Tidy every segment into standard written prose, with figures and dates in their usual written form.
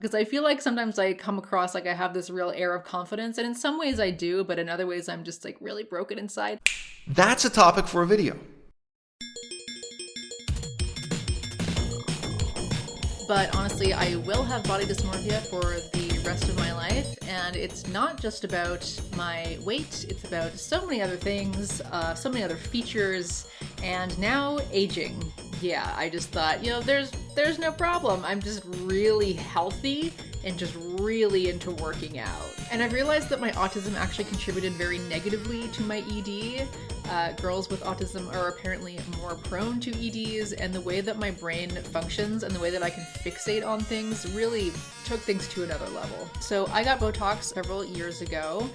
Because I feel like sometimes I come across like I have this real air of confidence, and in some ways I do, but in other ways I'm just like really broken inside. That's a topic for a video. But honestly, I will have body dysmorphia for the rest of my life, and it's not just about my weight, it's about so many other things, so many other features, and now aging. Yeah, I just thought, there's no problem. I'm just really healthy and just really into working out. And I've realized that my autism actually contributed very negatively to my ED. Girls with autism are apparently more prone to EDs, and the way that my brain functions and the way that I can fixate on things really took things to another level. So I got Botox several years ago,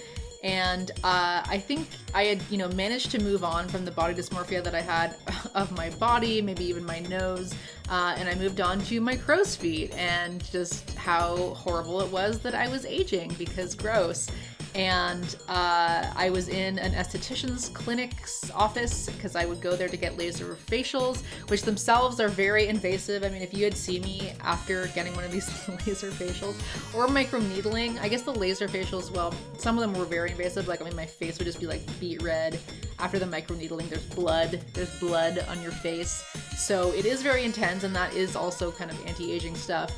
and I think I had, managed to move on from the body dysmorphia that I had of my body, maybe even my nose, and I moved on to my crow's feet and just how horrible it was that I was aging, because gross. And I was in an esthetician's clinic's office because I would go there to get laser facials, which themselves are very invasive. I mean, if you had seen me after getting one of these laser facials or microneedling, I guess the laser facials, well, some of them were very invasive. Like, my face would just be like beet red. After the microneedling, there's blood on your face. So it is very intense, and that is also kind of anti-aging stuff.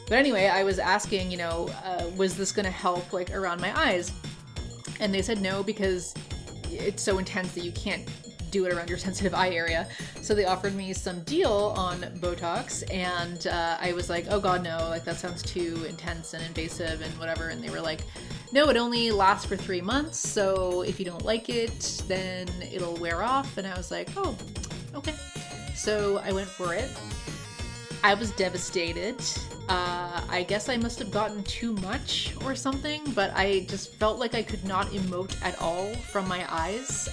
But anyway, I was asking, was this going to help like around my eyes? And they said no, because it's so intense that you can't do it around your sensitive eye area. So they offered me some deal on Botox, and I was like, oh God, no, like that sounds too intense and invasive and whatever. And they were like, no, it only lasts for 3 months. So if you don't like it, then it'll wear off. And I was like, oh, okay. So I went for it. I was devastated. I guess I must have gotten too much or something, but I just felt like I could not emote at all from my eyes.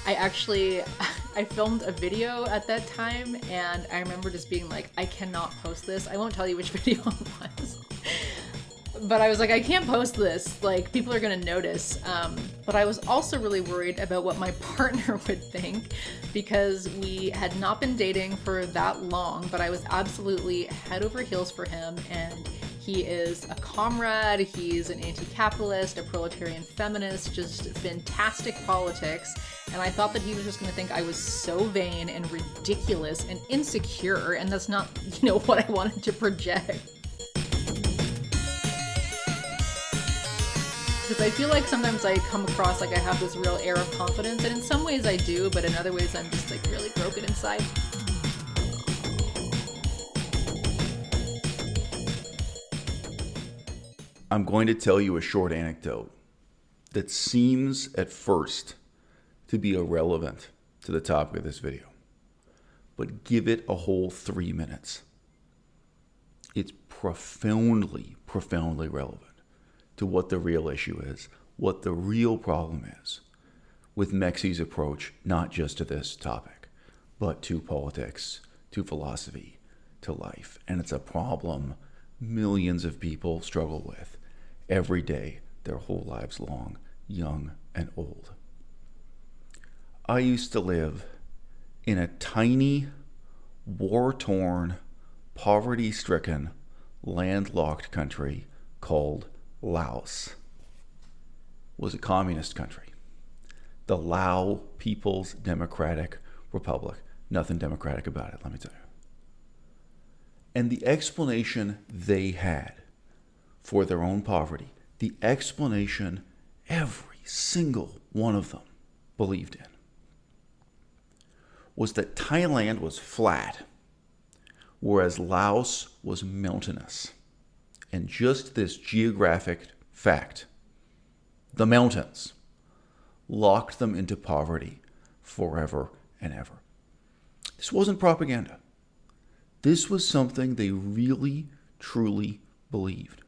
I filmed a video at that time, and I remember just being like, I cannot post this. I won't tell you which video it was. But I was like, I can't post this, like, people are gonna notice. But I was also really worried about what my partner would think, because we had not been dating for that long, but I was absolutely head over heels for him, and he is a comrade, he's an anti-capitalist, a proletarian feminist, just fantastic politics, and I thought that he was just gonna think I was so vain and ridiculous and insecure, and that's not, what I wanted to project. Because I feel like sometimes I come across like I have this real air of confidence, and in some ways I do, but in other ways I'm just like really broken inside. I'm going to tell you a short anecdote that seems at first to be irrelevant to the topic of this video, but give it a whole 3 minutes. It's profoundly relevant to what the real issue is, what the real problem is with Mexie's approach, not just to this topic, but to politics, to philosophy, to life. And it's a problem millions of people struggle with every day, their whole lives long, young and old. I used to live in a tiny, war-torn, poverty-stricken, landlocked country called Laos. Was a communist country. The Lao People's Democratic Republic. Nothing democratic about it, let me tell you. And the explanation they had for their own poverty, the explanation every single one of them believed in, was that Thailand was flat, whereas Laos was mountainous. And just this geographic fact, the mountains, locked them into poverty forever and ever. This wasn't propaganda. This was something they really, truly believed.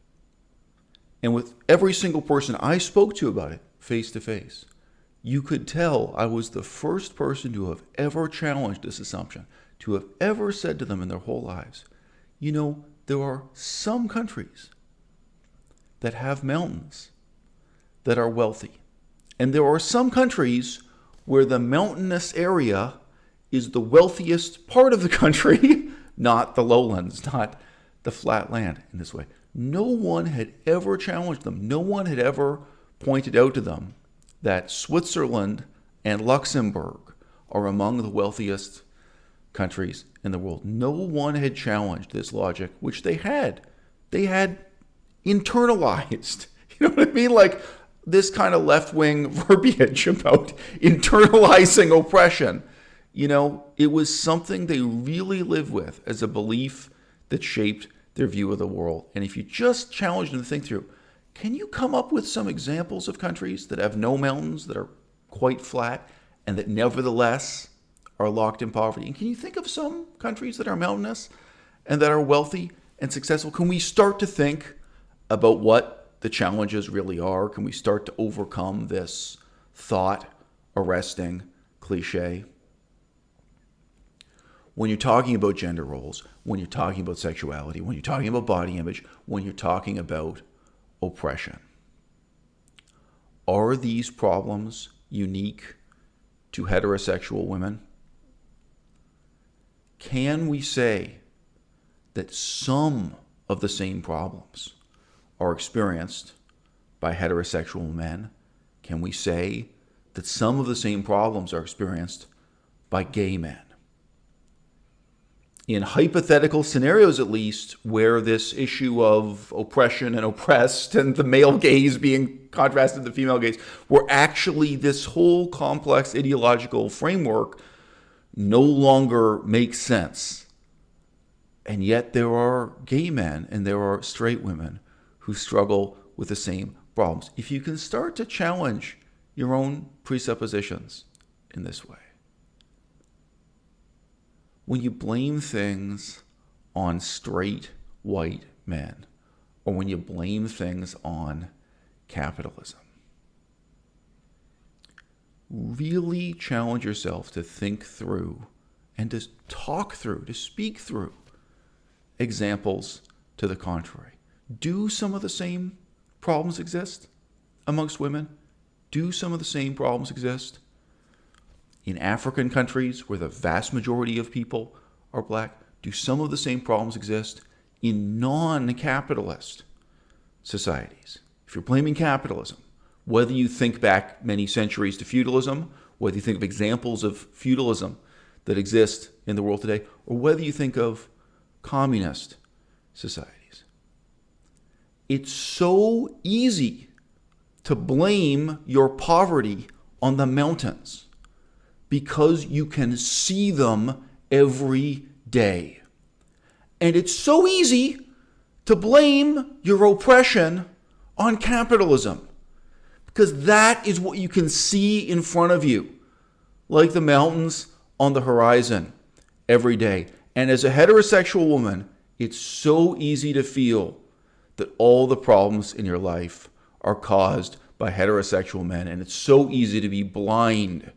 And with every single person I spoke to about it, face to face, you could tell I was the first person to have ever challenged this assumption, to have ever said to them in their whole lives, there are some countries that have mountains that are wealthy. And there are some countries where the mountainous area is the wealthiest part of the country, not the lowlands, not the flat land in this way. no one had ever challenged them. No one had ever pointed out to them that Switzerland and Luxembourg are among the wealthiest countries in the world. No one had challenged this logic, which they had. They had internalized. You know what I mean? Like this kind of left-wing verbiage about internalizing oppression. You know, it was something they really lived with as a belief that shaped their view of the world. And if you just challenge them to think through, can you come up with some examples of countries that have no mountains, that are quite flat, and that nevertheless are locked in poverty? And can you think of some countries that are mountainous and that are wealthy and successful? Can we start to think about what the challenges really are? Can we start to overcome this thought-arresting cliche? When you're talking about gender roles, when you're talking about sexuality, when you're talking about body image, when you're talking about oppression, are these problems unique to heterosexual women? Can we say that some of the same problems are experienced by heterosexual men? Can we say that some of the same problems are experienced by gay men? In hypothetical scenarios, at least, where this issue of oppression and oppressed and the male gaze being contrasted to the female gaze, where actually this whole complex ideological framework no longer makes sense. And yet there are gay men and there are straight women who struggle with the same problems. If you can start to challenge your own presuppositions in this way, when you blame things on straight white men, or when you blame things on capitalism, really challenge yourself to think through and to talk through, to speak through examples to the contrary. Do some of the same problems exist amongst women? Do some of the same problems exist in African countries where the vast majority of people are black? Do some of the same problems exist in non-capitalist societies? If you're blaming capitalism, whether you think back many centuries to feudalism, whether you think of examples of feudalism that exist in the world today, or whether you think of communist societies, it's so easy to blame your poverty on the mountains because you can see them every day. And it's so easy to blame your oppression on capitalism because that is what you can see in front of you, like the mountains on the horizon every day. And as a heterosexual woman, it's so easy to feel that all the problems in your life are caused by heterosexual men. And it's so easy to be blind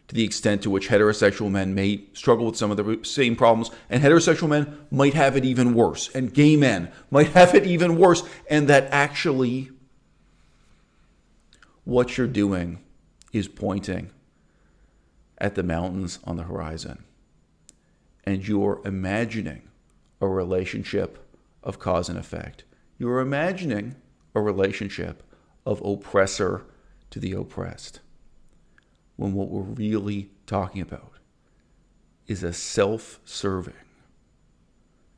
to the extent to which heterosexual men may struggle with some of the same problems, and heterosexual men might have it even worse, and gay men might have it even worse, and that actually what you're doing is pointing at the mountains on the horizon, and you're imagining a relationship of cause and effect. You're imagining a relationship of oppressor to the oppressed, when what we're really talking about is a self-serving,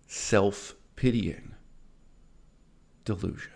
self-pitying delusion.